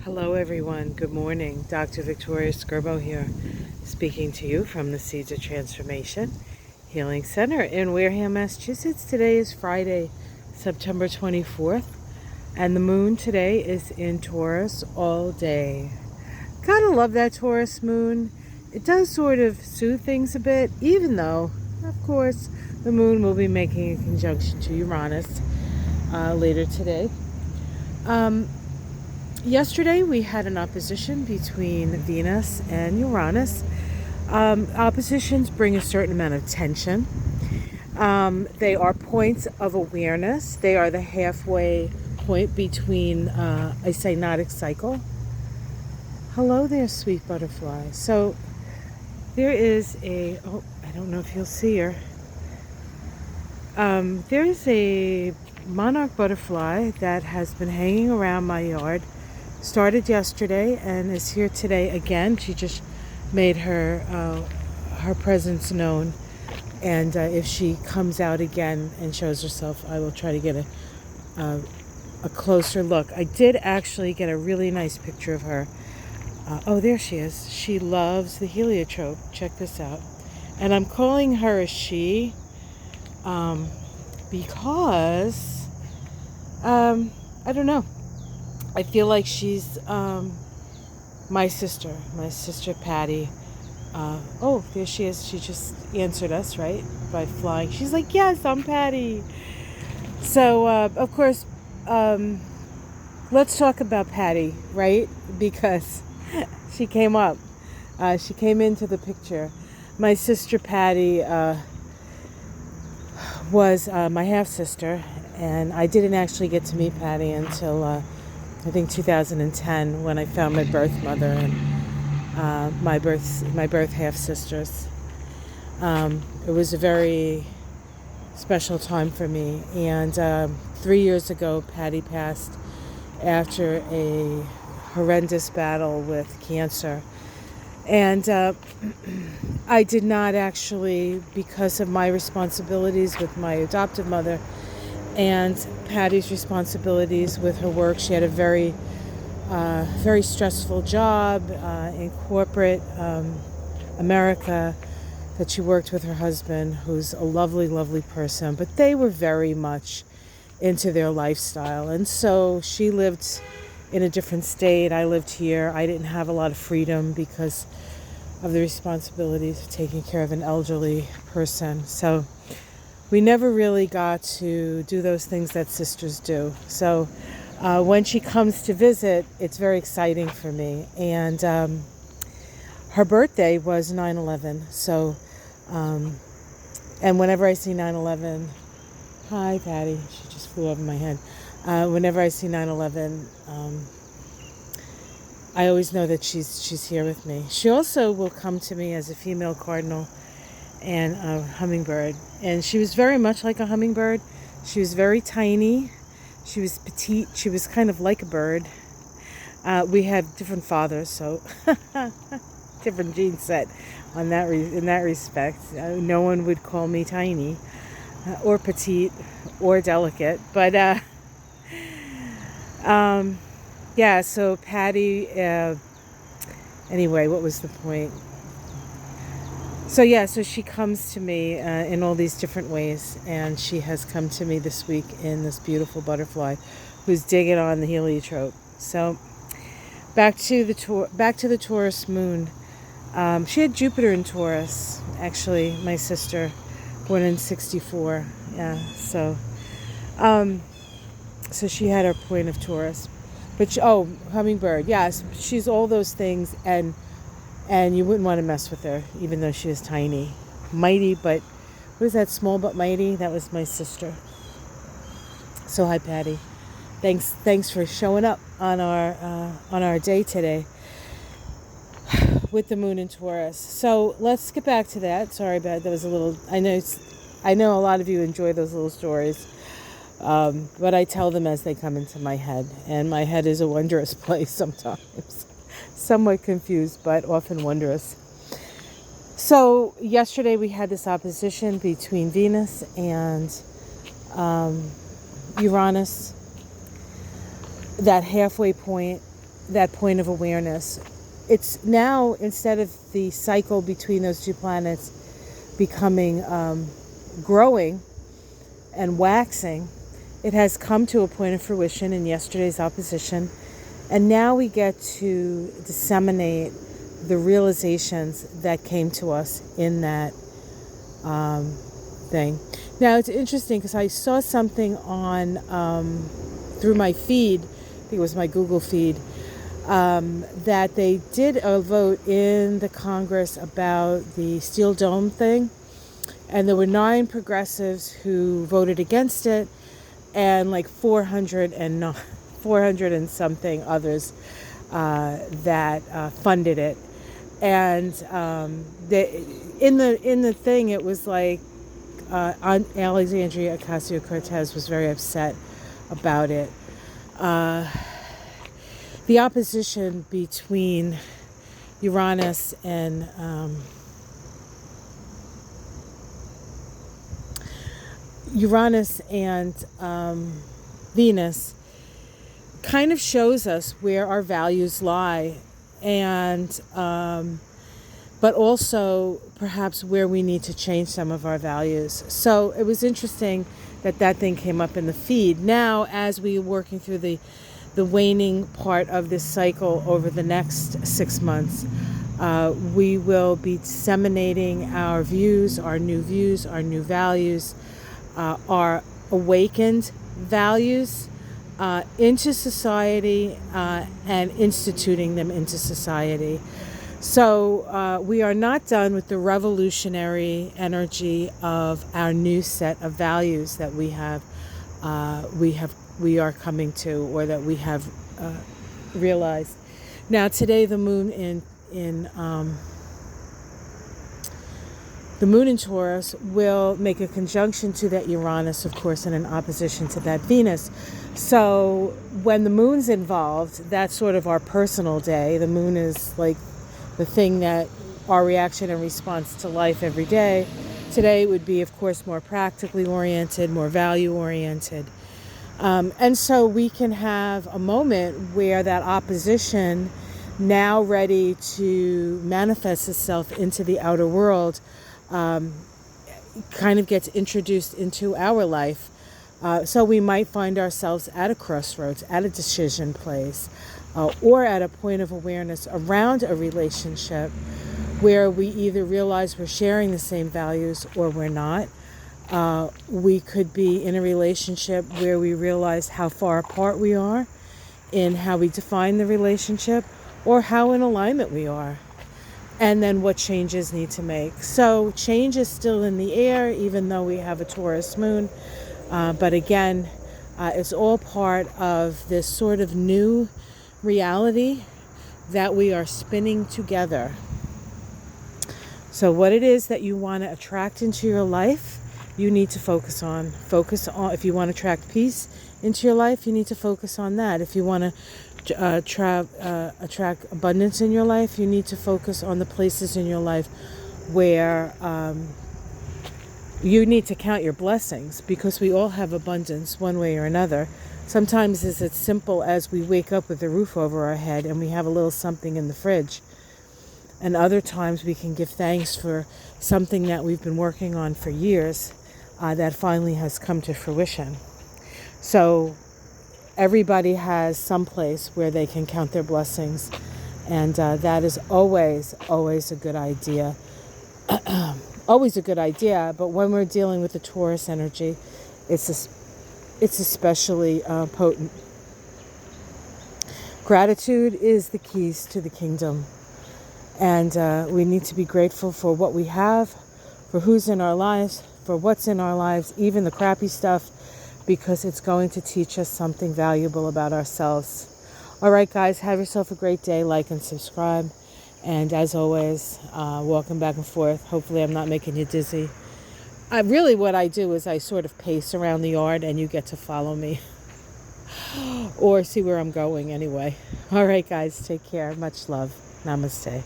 Hello everyone, good morning. Dr. Victoria Skirbo here, speaking to you from the Seeds of Transformation Healing Center in Wareham, Massachusetts. Today is Friday, September 24th, and the moon today is in Taurus all day. Gotta love that Taurus moon. It does sort of soothe things a bit, even though, of course, the moon will be making a conjunction to Uranus later today. Yesterday we had an opposition between Venus and Uranus. Oppositions bring a certain amount of tension. They are points of awareness. They are the halfway point between a synodic cycle. Hello there, sweet butterfly. So there is I don't know if you'll see her. There is a monarch butterfly that has been hanging around my yard. Started yesterday and is here today again. She just made her presence known, and if she comes out again and shows herself, I will try to get a closer look. I did actually get a really nice picture of her. Oh, there she is. She loves the heliotrope. Check this out. And I'm calling her a she because I don't know. I feel like she's my sister Patty. Oh, there she is. She just answered us, right? By flying. She's like, yes, I'm Patty. So, of course, let's talk about Patty, right? Because she came up. She came into the picture. My sister Patty was my half-sister, and I didn't actually get to meet Patty until I think 2010, when I found my birth mother and my birth half-sisters. It was a very special time for me. And 3 years ago, Patty passed after a horrendous battle with cancer. And I did not actually, because of my responsibilities with my adoptive mother and Patty's responsibilities with her work. She had a very stressful job in corporate America that she worked with her husband, who's a lovely, lovely person. But they were very much into their lifestyle. And so she lived in a different state. I lived here. I didn't have a lot of freedom because of the responsibilities of taking care of an elderly person. So we never really got to do those things that sisters do. So when she comes to visit, it's very exciting for me. And her birthday was 9/11. So, and whenever I see 9/11, hi Patty, she just flew over my head. Whenever I see 9/11, I always know that she's here with me. She also will come to me as a female cardinal and a hummingbird. And she was very much like a hummingbird. She was very tiny. She was petite. She was kind of like a bird. We had different fathers, so different gene set on that in that respect. No one would call me tiny or petite or delicate. But yeah, so Patty, anyway, what was the point? So she comes to me in all these different ways, and she has come to me this week in this beautiful butterfly who's digging on the heliotrope. So back to the Taurus moon. She had Jupiter in Taurus, actually, my sister, born in 1964. Yeah, so she had her point of Taurus. But hummingbird, yes, she's all those things, and you wouldn't want to mess with her, even though she was tiny. Mighty, but what is that, small but mighty? That was my sister. So hi, Patty. Thanks for showing up on our day today with the moon in Taurus. So let's get back to that. Sorry about that. Was a little. I know a lot of you enjoy those little stories, but I tell them as they come into my head, and my head is a wondrous place sometimes. Somewhat confused, but often wondrous. So yesterday we had this opposition between Venus and Uranus. That halfway point that point of awareness. It's now, instead of the cycle between those two planets becoming growing and waxing, it has come to a point of fruition in yesterday's opposition, and now we get to disseminate the realizations that came to us in that thing. Now it's interesting because I saw something on through my feed, I think it was my Google feed, that they did a vote in the Congress about the Steel Dome thing, and there were 9 progressives who voted against it, and like 400 and something others that funded it. And in the thing, it was like Alexandria Ocasio-Cortez was very upset about it. The opposition between Uranus and Venus kind of shows us where our values lie, and but also perhaps where we need to change some of our values. So it was interesting that thing came up in the feed. Now, as we're working through the waning part of this cycle over the next 6 months, we will be disseminating our views, our new values, our awakened values into society and instituting them into society. So we are not done with the revolutionary energy of our new set of values that we are coming to, or that we have realized. Now today, the moon in Taurus will make a conjunction to that Uranus, of course, and an opposition to that Venus. So when the moon's involved, that's sort of our personal day. The moon is like the thing that our reaction and response to life every day. Today would be, of course, more practically oriented, more value oriented. And so we can have a moment where that opposition, now ready to manifest itself into the outer world, kind of gets introduced into our life. So we might find ourselves at a crossroads, at a decision place, or at a point of awareness around a relationship where we either realize we're sharing the same values or we're not. We could be in a relationship where we realize how far apart we are in how we define the relationship, or how in alignment we are, and then what changes need to make. So change is still in the air, even though we have a Taurus moon. But again, it's all part of this sort of new reality that we are spinning together. So what it is that you want to attract into your life, you need to focus on. If you want to attract peace into your life, you need to focus on that. If you want to attract abundance in your life, you need to focus on the places in your life where you need to count your blessings, because we all have abundance one way or another. Sometimes it's as simple as we wake up with a roof over our head and we have a little something in the fridge. And other times we can give thanks for something that we've been working on for years that finally has come to fruition. So everybody has some place where they can count their blessings, and that is always a good idea. Always a good idea, but when we're dealing with the Taurus energy, it's especially potent. Gratitude is the keys to the kingdom, and we need to be grateful for what we have, for who's in our lives, for what's in our lives, even the crappy stuff, because it's going to teach us something valuable about ourselves. All right, guys, have yourself a great day. Like and subscribe. And as always, walking back and forth. Hopefully I'm not making you dizzy. Really what I do is I sort of pace around the yard, and you get to follow me. Or see where I'm going anyway. All right, guys, take care. Much love. Namaste.